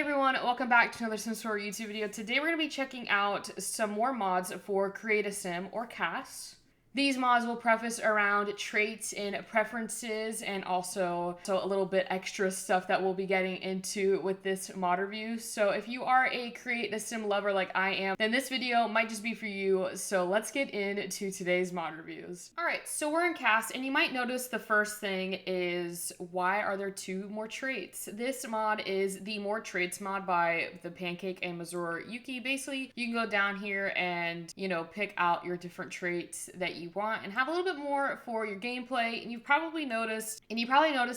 everyone, welcome back to another Sims 4 YouTube video. Today we're going to be checking out some more mods for Create a Sim or CAS. These mods will preface around traits and preferences and also a little bit extra stuff that we'll be getting into with this mod review. So if you are a Create a Sim lover like I am, then this video might just be for you. So let's get into today's mod reviews. Alright, so we're in CAS and you might notice the first thing is why are there two more traits? This mod is the More Traits mod by the Pancake and Mazur Yuki. Basically, you can go down here and, pick out your different traits that you want and have a little bit more for your gameplay. And you probably noticed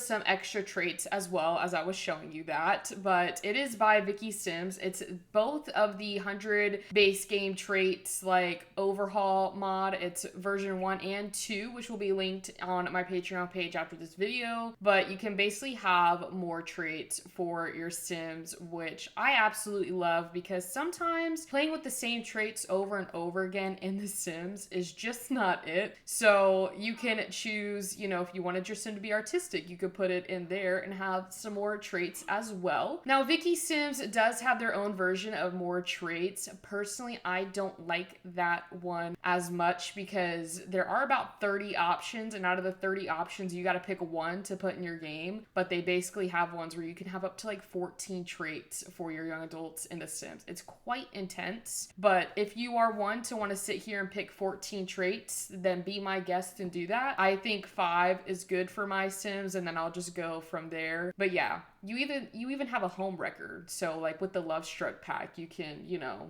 some extra traits as well as I was showing you that, but it is by Vicky Sims. It's both of the 100 base game traits like overhaul mod. It's version 1 and 2, which will be linked on my Patreon page after this video, but you can basically have more traits for your Sims, which I absolutely love because sometimes playing with the same traits over and over again in The Sims is just not it. So you can choose, if you wanted your sim to be artistic, you could put it in there and have some more traits as well. Now, Vicky Sims does have their own version of more traits. Personally, I don't like that one as much because there are about 30 options, and out of the 30 options, you got to pick one to put in your game, but they basically have ones where you can have up to like 14 traits for your young adults in The Sims. It's quite intense, but if you are one to want to sit here and pick 14 traits, then be my guest and do that. I think 5 is good for my Sims, and then I'll just go from there. But yeah, you even have a home record. So like with the Love Struck pack, you can,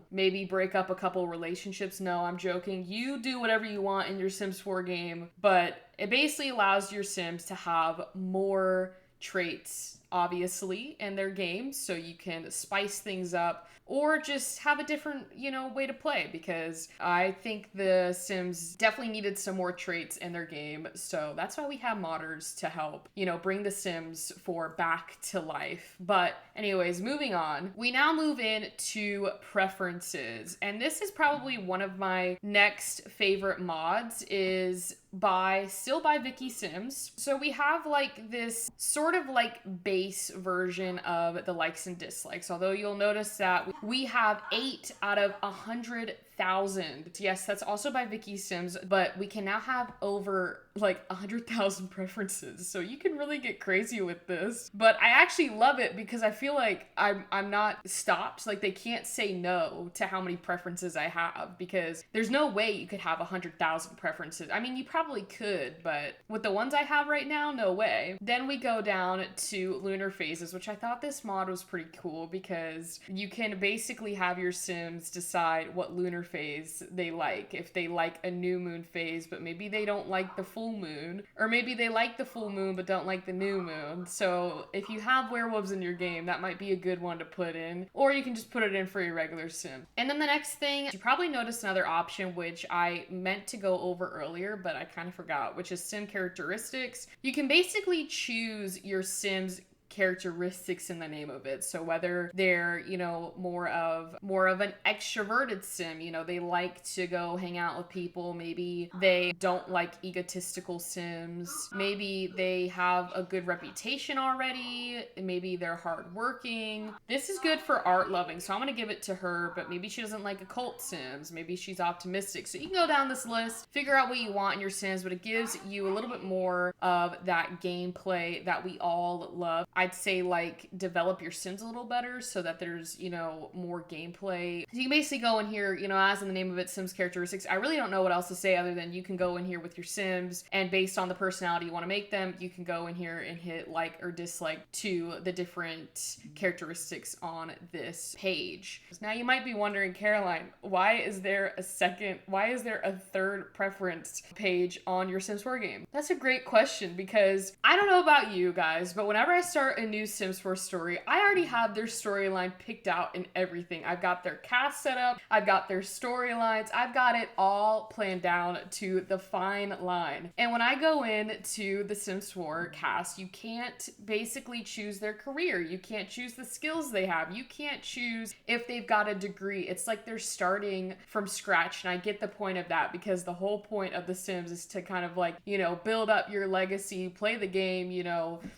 maybe break up a couple relationships. No, I'm joking. You do whatever you want in your Sims 4 game, but it basically allows your Sims to have more traits, obviously, in their game, so you can spice things up or just have a different, way to play, because I think the Sims definitely needed some more traits in their game. So that's why we have modders to help, bring the Sims 4 back to life. But anyways, moving on, we now move into preferences. And this is probably one of my next favorite mods, is still by Vicky Sims. So we have like this sort of like base version of the likes and dislikes, although you'll notice that we have 8 out of 100,000. Yes, that's also by Vicky Sims, but we can now have over like 100,000 preferences. So you can really get crazy with this. But I actually love it because I feel like I'm not stopped. Like they can't say no to how many preferences I have, because there's no way you could have 100,000 preferences. I mean, you probably could, but with the ones I have right now, no way. Then we go down to lunar phases, which I thought this mod was pretty cool because you can basically have your Sims decide what lunar phase they like. If they like a new moon phase, but maybe they don't like the full moon, or maybe they like the full moon but don't like the new moon. So if you have werewolves in your game, that might be a good one to put in, or you can just put it in for your regular Sim. And then the next thing, you probably noticed another option which I meant to go over earlier, but I kind of forgot, which is Sim characteristics. You can basically choose your Sim's characteristics in the name of it. So whether they're, more of an extroverted Sim, they like to go hang out with people, maybe they don't like egotistical Sims, maybe they have a good reputation already, maybe they're hardworking. This is good for art loving, so I'm gonna give it to her, but maybe she doesn't like occult Sims, maybe she's optimistic. So you can go down this list, figure out what you want in your Sims, but it gives you a little bit more of that gameplay that we all love. I'd say like develop your Sims a little better so that there's, more gameplay. So you can basically go in here, as in the name of it, Sims characteristics. I really don't know what else to say other than you can go in here with your Sims, and based on the personality you want to make them, you can go in here and hit like or dislike to the different characteristics on this page. Now you might be wondering, Caroline, why is there a third preference page on your Sims 4 game? That's a great question, because I don't know about you guys, but whenever I start a new Sims 4 story, I already have their storyline picked out and everything. I've got their cast set up, I've got their storylines, I've got it all planned down to the fine line. And when I go in to the Sims 4 cast, you can't basically choose their career. You can't choose the skills they have. You can't choose if they've got a degree. It's like they're starting from scratch, and I get the point of that, because the whole point of The Sims is to kind of like, build up your legacy, play the game,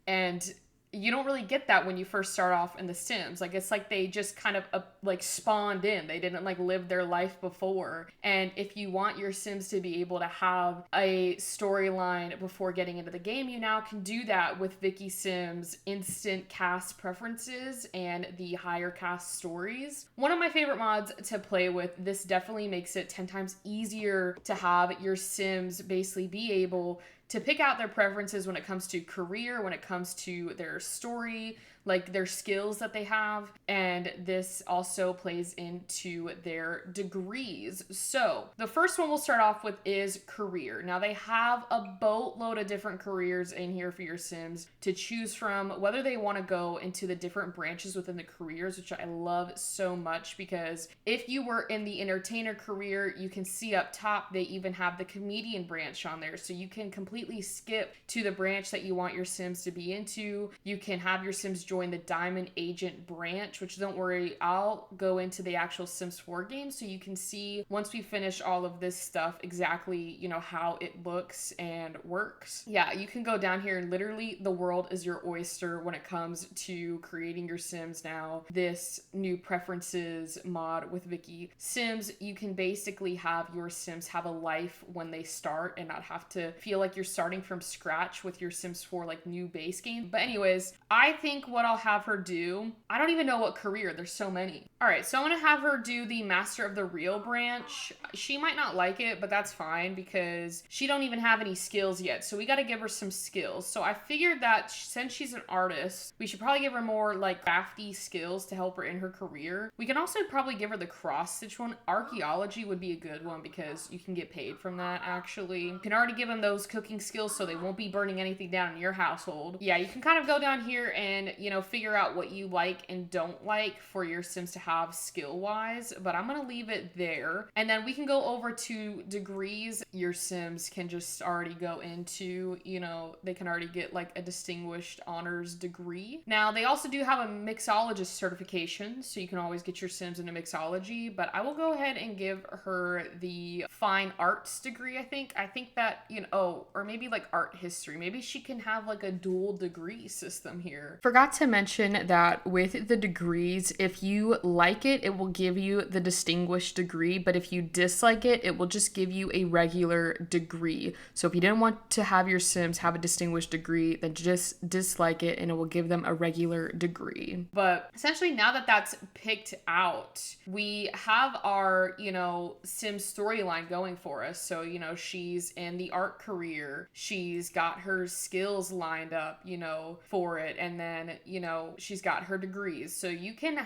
and you don't really get that when you first start off in The Sims. Like, it's like they just kind of like spawned in. They didn't like live their life before. And if you want your Sims to be able to have a storyline before getting into the game, you now can do that with Vicky Sims instant cast preferences and the higher cast stories. One of my favorite mods to play with. This definitely makes it 10 times easier to have your Sims basically be able to pick out their preferences when it comes to career, when it comes to their story, like their skills that they have. And this also plays into their degrees. So the first one we'll start off with is career. Now they have a boatload of different careers in here for your Sims to choose from, whether they want to go into the different branches within the careers, which I love so much, because if you were in the entertainer career, you can see up top, they even have the comedian branch on there. So you can completely skip to the branch that you want your Sims to be into. You can have your Sims join the diamond agent branch, which don't worry, I'll go into the actual Sims 4 game so you can see once we finish all of this stuff exactly, you know, how it looks and works. Yeah, you can go down here and literally the world is your oyster when it comes to creating your Sims now. This new preferences mod with Vicky Sims, you can basically have your Sims have a life when they start and not have to feel like you're starting from scratch with your Sims 4 like new base game. But anyways, I think what I'll have her do, I don't even know what career, there's so many. All right, so I'm gonna have her do the Master of the Real branch. She might not like it, but that's fine because she don't even have any skills yet. So we gotta give her some skills. So I figured that since she's an artist, we should probably give her more like crafty skills to help her in her career. We can also probably give her the cross stitch one. Archaeology would be a good one because you can get paid from that actually. You can already give them those cooking skills so they won't be burning anything down in your household. Yeah, you can kind of go down here and, you know, figure out what you like and don't like for your Sims to have skill wise, but I'm gonna leave it there. And then we can go over to degrees. Your Sims can just already go into, you know, they can already get like a distinguished honors degree. Now they also do have a mixologist certification, so you can always get your Sims into mixology, but I will go ahead and give her the fine arts degree. I think that, you know, oh, or maybe like art history. Maybe she can have like a dual degree system here. Forgot to mention that with the degrees, if you like it, it will give you the distinguished degree, but if you dislike it, it will just give you a regular degree. So if you didn't want to have your Sims have a distinguished degree, then just dislike it and it will give them a regular degree. But essentially now that that's picked out, we have our, you know, Sims storyline going for us. So, you know, she's in the art career. She's got her skills lined up, you know, for it. And then, you know, she's got her degrees. So you can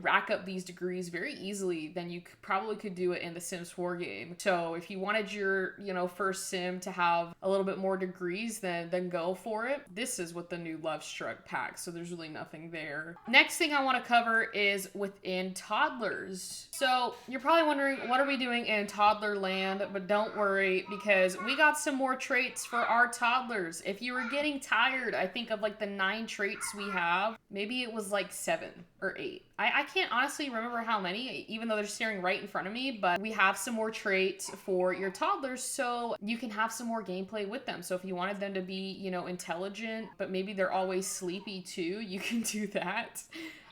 rack up these degrees very easily than you probably could do it in the Sims 4 game. So if you wanted your, you know, first Sim to have a little bit more degrees, then go for it. This is with the new Love Struck pack, so there's really nothing there. Next thing I want to cover is within toddlers. So you're probably wondering, what are we doing in toddler land? But don't worry, because we got some more traits for our toddlers. If you were getting tired, I think of like the 9 traits we have, maybe it was like 7 or 8. I can't honestly remember how many, even though they're staring right in front of me, but we have some more traits for your toddlers so you can have some more gameplay with them. So if you wanted them to be, you know, intelligent, but maybe they're always sleepy too, you can do that.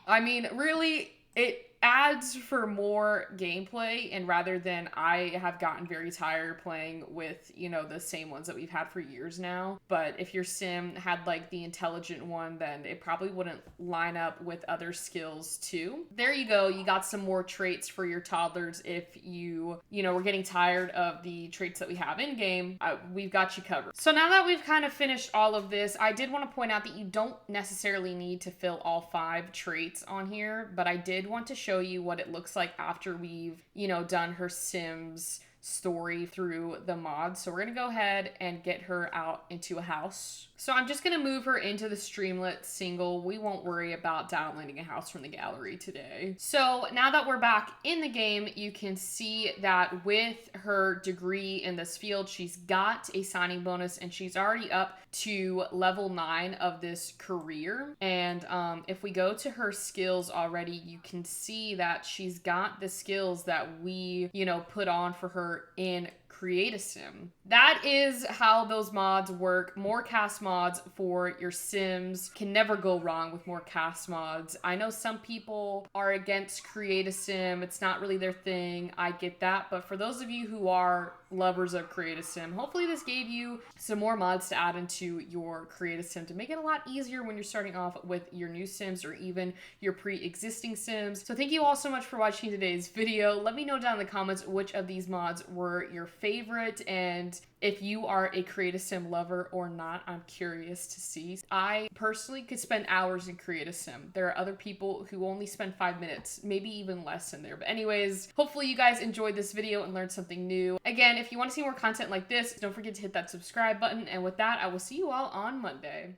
I mean, really, it adds for more gameplay, and rather than I have gotten very tired playing with, you know, the same ones that we've had for years now. But if your Sim had like the intelligent one, then it probably wouldn't line up with other skills too. There you go. You got some more traits for your toddlers. If you know, we're getting tired of the traits that we have in game, we've got you covered. So now that we've kind of finished all of this, I did want to point out that you don't necessarily need to fill all 5 traits on here, but I did want to show you what it looks like after we've, you know, done her Sims story through the mod. So we're gonna go ahead and get her out into a house. So I'm just gonna move her into the Streamlit single. We won't worry about downloading a house from the gallery today. So now that we're back in the game, you can see that with her degree in this field, she's got a signing bonus and she's already up to level 9 of this career. And if we go to her skills already, you can see that she's got the skills that we, you know, put on for her in Create a Sim. That is how those mods work. More cast mods for your Sims. Can never go wrong with more cast mods. I know some people are against Create a Sim. It's not really their thing. I get that. But for those of you who are lovers of Create a Sim, hopefully this gave you some more mods to add into your Create a Sim to make it a lot easier when you're starting off with your new Sims or even your pre-existing Sims. So thank you all so much for watching today's video. Let me know down in the comments which of these mods were your favorite, and if you are a Create a Sim lover or not. I'm curious to see. I personally could spend hours in Create a Sim. There are other people who only spend 5 minutes, maybe even less in there. But anyways, hopefully you guys enjoyed this video and learned something new. Again, if you want to see more content like this, don't forget to hit that subscribe button. And with that, I will see you all on Monday.